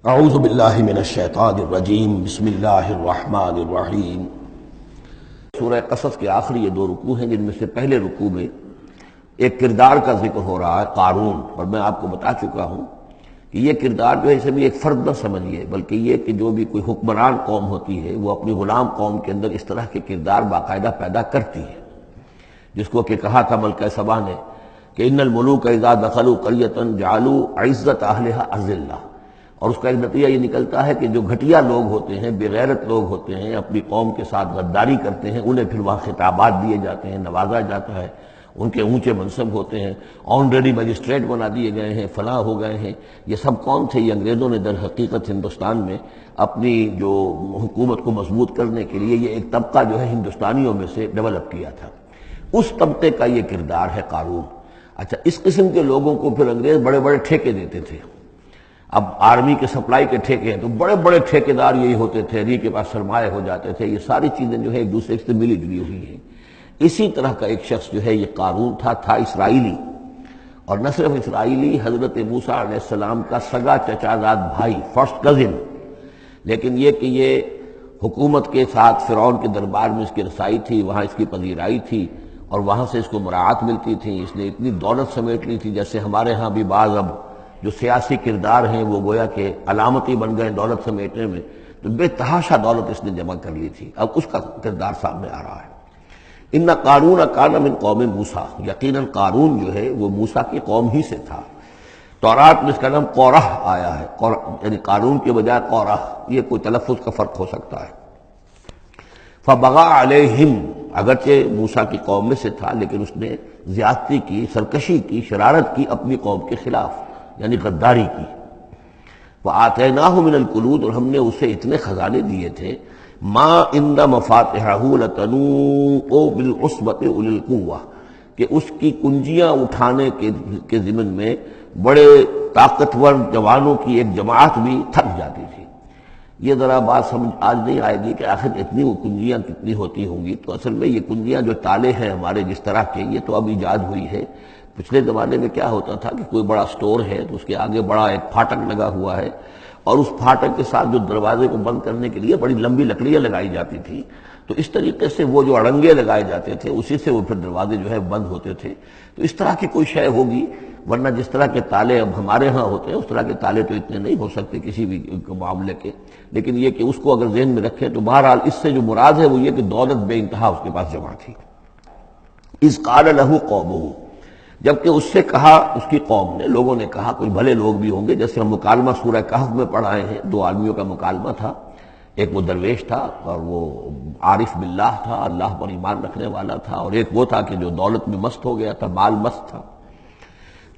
اعوذ باللہ من الشیطان الرجیم بسم اللہ الرحمن الرحیم۔ سورہ قصص کے آخری یہ دو رکوع ہیں، جن میں سے پہلے رکوع میں ایک کردار کا ذکر ہو رہا ہے، قارون، اور میں آپ کو بتا چکا ہوں کہ یہ کردار جو ہے اسے بھی ایک فرد نہ سمجھیے، بلکہ یہ کہ جو بھی کوئی حکمران قوم ہوتی ہے وہ اپنی غلام قوم کے اندر اس طرح کے کردار باقاعدہ پیدا کرتی ہے، جس کو کہ کہا تھا ملکہ سبا نے کہ ان الملوک اذا دخلوا قریۃ جعلوا عزت اہلھا اذلہ، اور اس کا ایک نتیجہ یہ نکلتا ہے کہ جو گھٹیا لوگ ہوتے ہیں، بے غیرت لوگ ہوتے ہیں، اپنی قوم کے ساتھ غداری کرتے ہیں، انہیں پھر وہاں خطابات دیے جاتے ہیں، نوازا جاتا ہے، ان کے اونچے منصب ہوتے ہیں، آنریڈی مجسٹریٹ بنا دیے گئے ہیں، فلاں ہو گئے ہیں۔ یہ سب کون تھے؟ یہ انگریزوں نے در حقیقت ہندوستان میں اپنی جو حکومت کو مضبوط کرنے کے لیے یہ ایک طبقہ جو ہے ہندوستانیوں میں سے ڈیولپ کیا تھا، اس طبقے کا یہ کردار ہے قارون۔ اچھا، اس قسم کے لوگوں کو پھر انگریز بڑے بڑے ٹھیکے دیتے تھے۔ اب آرمی کے سپلائی کے ٹھیکے ہیں تو بڑے بڑے ٹھیکیدار یہی ہوتے تھے، انہی کے پاس سرمایہ ہو جاتے تھے۔ یہ ساری چیزیں جو ہے ایک دوسرے سے ملی جلی ہوئی ہیں۔ اسی طرح کا ایک شخص جو ہے یہ قارون تھا اسرائیلی، اور نہ صرف اسرائیلی، حضرت موسیٰ علیہ السلام کا سگا چچا زاد بھائی، فرسٹ کزن، لیکن یہ کہ یہ حکومت کے ساتھ فرعون کے دربار میں اس کی رسائی تھی، وہاں اس کی پذیرائی تھی، اور وہاں سے اس کو مراعات ملتی تھی۔ اس نے اتنی دولت سمیٹ لی تھی، جیسے ہمارے ہاں بھی بعض اب جو سیاسی کردار ہیں وہ گویا کہ علامتی بن گئے دولت سمیٹنے میں، تو بے تحاشا دولت اس نے جمع کر لی تھی۔ اب اس کا کردار سامنے آ رہا ہے۔ ان قارون کان من قوم موسیٰ، یقیناً قارون جو ہے وہ موسیٰ کی قوم ہی سے تھا۔ تورات میں اس کا نام قورہ آیا ہے، یعنی قارون کے بجائے قورہ، یہ کوئی تلفظ کا فرق ہو سکتا ہے۔ فبغى علیہم، اگرچہ موسیٰ کی قوم میں سے تھا لیکن اس نے زیادتی کی، سرکشی کی، شرارت کی اپنی قوم کے خلاف، یعنی غداری کی۔ وَآتَيْنَاهُ مِنَ الْكُنُوزِ، اور ہم نے اسے اتنے خزانے دیے تھے، مَا عِنْدَ مَفَاتِحَهُ لَتَنُوءُ بِالْعُصْبَةِ أُولِي الْقُوَّةِ، کہ اس کی کنجیاں اٹھانے کے ضمن میں بڑے طاقتور جوانوں کی ایک جماعت بھی تھک جاتی تھی۔ یہ ذرا بات سمجھ آج نہیں آئے گی کہ آخر اتنی وہ کنجیاں کتنی ہوتی ہوں گی، تو اصل میں یہ کنجیاں جو تالے ہیں ہمارے جس طرح کے، یہ تو اب ایجاد ہوئی ہے۔ پچھلے زمانے میں کیا ہوتا تھا کہ کوئی بڑا سٹور ہے تو اس کے آگے بڑا ایک پھاٹک لگا ہوا ہے، اور اس پھاٹک کے ساتھ جو دروازے کو بند کرنے کے لیے بڑی لمبی لکڑیاں لگائی جاتی تھیں، تو اس طریقے سے وہ جو اڑنگے لگائے جاتے تھے اسی سے وہ پھر دروازے جو ہے بند ہوتے تھے۔ تو اس طرح کی کوئی شے ہوگی، ورنہ جس طرح کے تالے اب ہمارے ہاں ہوتے ہیں اس طرح کے تالے تو اتنے نہیں ہو سکتے کسی بھی معاملے کے، لیکن یہ کہ اس کو اگر ذہن میں رکھیں تو بہرحال اس سے جو مراد ہے وہ یہ کہ دولت بے انتہا اس کے پاس جمع تھی۔ اذ قال له قومه، جبکہ اس سے کہا اس کی قوم نے، لوگوں نے کہا، کچھ بھلے لوگ بھی ہوں گے، جیسے ہم مکالمہ سورہ کہف میں پڑھ آئے ہیں، دو آدمیوں کا مکالمہ تھا، ایک وہ درویش تھا اور وہ عارف باللہ تھا، اللہ پر ایمان رکھنے والا تھا، اور ایک وہ تھا کہ جو دولت میں مست ہو گیا تھا، مال مست تھا۔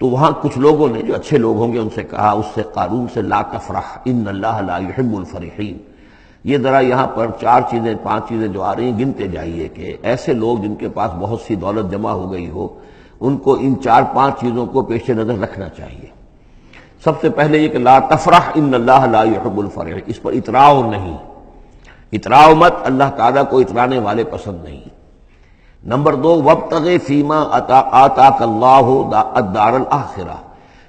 تو وہاں کچھ لوگوں نے جو اچھے لوگ ہوں گے ان سے کہا، اس سے قارون سے، لا تفرح ان اللہ لا يحب الفرحین۔ یہ ذرا یہاں پر پانچ چیزیں جو آ رہی ہیں گنتے جائیے کہ ایسے لوگ جن کے پاس بہت سی دولت جمع ہو گئی ہو، ان کو ان 4-5 چیزوں کو پیش نظر رکھنا چاہیے۔ سب سے پہلے یہ کہ لا تفرح ان اللہ لا يحب الفرح، اس پر اتراؤ نہیں، اتراؤ مت، اللہ تعالیٰ کو اترانے والے پسند نہیں۔ نمبر 2، وابتغ فیما آتاک اللہ الدار الآخرہ،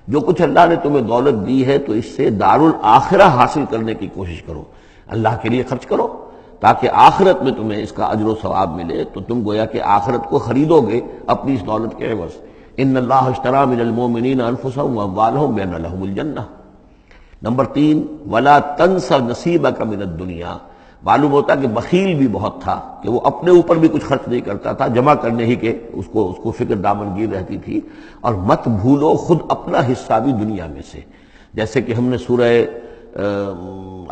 جو کچھ اللہ نے تمہیں دولت دی ہے تو اس سے دار الآخرہ حاصل کرنے کی کوشش کرو، اللہ کے لیے خرچ کرو تاکہ آخرت میں تمہیں اس کا اجر و ثواب ملے، تو تم گویا کہ آخرت کو خریدو گے اپنی اس دولت کے عوض۔ ان اللہ اشتری من المؤمنین انفسهم واموالهم بان لهم الجنہ۔ نمبر 3، ولا تنس نصیبک من الدنیا، معلوم ہوتا کہ بخیل بھی بہت تھا کہ وہ اپنے اوپر بھی کچھ خرچ نہیں کرتا تھا، جمع کرنے ہی کے اس کو فکر دامنگیر رہتی تھی۔ اور مت بھولو خود اپنا حصہ بھی دنیا میں سے، جیسے کہ ہم نے سورہ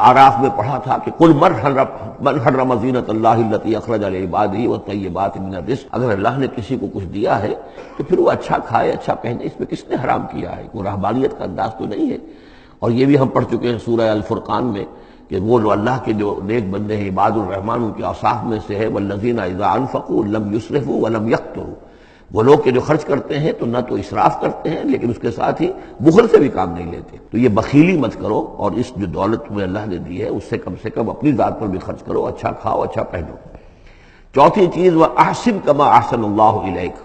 اعراف میں پڑھا تھا کہ قل من حرم زینۃ اللہ التی اخرج لعبادہ والطیبات من الرزق، اگر اللہ نے کسی کو کچھ دیا ہے تو پھر وہ اچھا کھائے، اچھا پہنے، اس میں کس نے حرام کیا ہے؟ کوئی رہبانیت کا انداز تو نہیں ہے۔ اور یہ بھی ہم پڑھ چکے ہیں سورہ الفرقان میں کہ وہ اللہ کے جو نیک بندے ہیں، عباد الرحمن، ان کے اوصاف میں سے ہے والذین اذا انفقوا لم یسرفوا ولم یقتروا، وہ لوگ کہ جو خرچ کرتے ہیں تو نہ تو اسراف کرتے ہیں لیکن اس کے ساتھ ہی بخل سے بھی کام نہیں لیتے۔ تو یہ بخیلی مت کرو، اور اس جو دولت تمہیں اللہ نے دی ہے اس سے کم اپنی ذات پر بھی خرچ کرو، اچھا کھاؤ، اچھا پہنو۔ چوتھی چیز، وَأَحْسِنْ كَمَا أَحْسَنَ اللَّهُ إِلَيْكَ،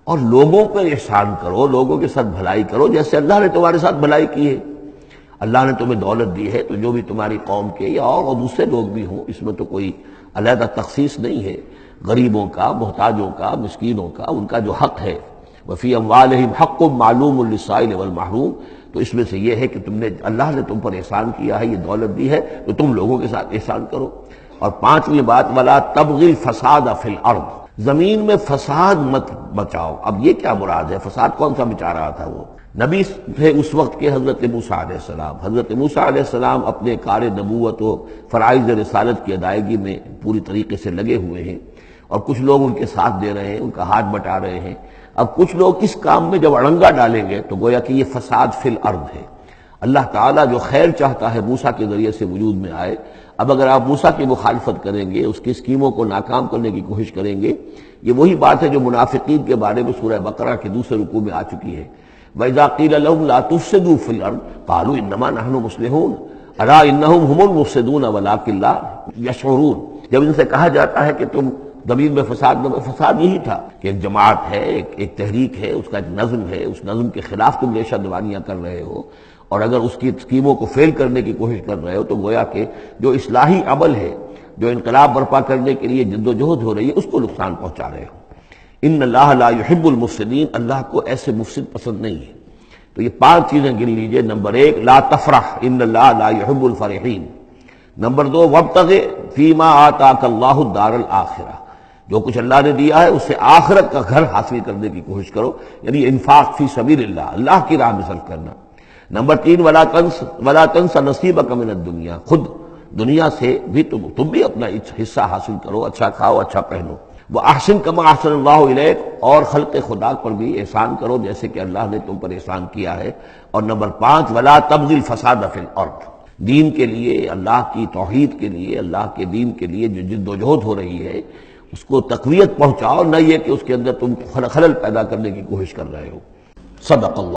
اور لوگوں پر احسان کرو، لوگوں کے ساتھ بھلائی کرو جیسے اللہ نے تمہارے ساتھ بھلائی کی ہے۔ اللہ نے تمہیں دولت دی ہے تو جو بھی تمہاری قوم کے یا اور دوسرے لوگ بھی ہوں، اس میں تو کوئی علیحدہ تخصیص نہیں ہے، غریبوں کا، محتاجوں کا، مسکینوں کا، ان کا جو حق ہے، وفی اموالہم حق معلوم للسائل والمحروم، تو اس میں سے یہ ہے کہ اللہ نے تم پر احسان کیا ہے، یہ دولت دی ہے تو تم لوگوں کے ساتھ احسان کرو۔ اور پانچویں بات، ولا تبغی الفساد فی الارض، زمین میں فساد مت بچاؤ۔ اب یہ کیا مراد ہے؟ فساد کون سا مچا رہا تھا؟ وہ نبی تھے اس وقت کے حضرت موسیٰ علیہ السلام۔ حضرت موسیٰ علیہ السلام اپنے کار نبوت و فرائض رسالت کی ادائیگی میں پوری طریقے سے لگے ہوئے ہیں، اور کچھ لوگ ان کے ساتھ دے رہے ہیں، ان کا ہاتھ بٹا رہے ہیں۔ اب کچھ لوگ اس کام میں جب اڑنگا ڈالیں گے تو گویا کہ یہ فساد فی الارض ہے۔ اللہ تعالیٰ جو خیر چاہتا ہے موسیٰ کے ذریعے سے وجود میں آئے، اب اگر آپ موسیٰ کی مخالفت کریں گے، اس کی اسکیموں کو ناکام کرنے کی کوشش کریں گے، یہ وہی بات ہے جو منافقین کے بارے میں سورہ بقرہ کے دوسرے رکوع میں آ چکی ہے۔ وَإِذَا قِيلَ لَهُمْ لَا تُفْسِدُوا فِي الْأَرْضِ قَالُوا إِنَّمَا نَحْنُ مُصْلِحُونَ أَلَا إِنَّهُمْ هُمُ الْمُفْسِدُونَ وَلَٰكِن لَا يَشْعُرُونَ۔ جب ان سے کہا جاتا ہے کہ تم زمین میں فساد یہی تھا کہ ایک جماعت ہے، ایک تحریک ہے، اس کا ایک نظم ہے، اس نظم کے خلاف تم ریشہ دوانیاں کر رہے ہو، اور اگر اس کی اسکیموں کو فیل کرنے کی کوشش کر رہے ہو تو گویا کہ جو اصلاحی عمل ہے، جو انقلاب برپا کرنے کے لیے جد و جہد ہو رہی ہے، اس کو نقصان پہنچا رہے ہو۔ ان اللہ لا يحب المفسدین، اللہ کو ایسے مفسد پسند نہیں ہے۔ تو یہ پانچ چیزیں گن لیجئے۔ نمبر ایک، لا تفرح ان اللہ لا يحب الفرحین۔ نمبر دو، وابتغ فیما آتاک اللہ الدار الآخرہ، جو کچھ اللہ نے دیا ہے اس سے آخرت کا گھر حاصل کرنے کی کوشش کرو، یعنی انفاق فی سبیل اللہ، اللہ کی راہ میں صرف کرنا۔ نمبر تین، ولا تنس نصیبک من الدنیا، خود دنیا سے بھی تم بھی اپنا حصہ حاصل کرو، اچھا کھاؤ، اچھا پہنو۔ وَأَحْسِن كَمَا أَحْسَنَ اللَّهُ إِلَيْكَ، اور خلق خدا پر بھی احسان کرو جیسے کہ اللہ نے تم پر احسان کیا ہے۔ اور نمبر پانچ، وَلَا تَبْغِ الْفَسَادَ فِي الْأَرْضِ، دین کے لیے، اللہ کی توحید کے لیے، اللہ کے دین کے لیے جو جد و جہد ہو رہی ہے اس کو تقویت پہنچاؤ، نہ یہ کہ اس کے اندر تم خلل پیدا کرنے کی کوشش کر رہے ہو۔ صدق اللہ۔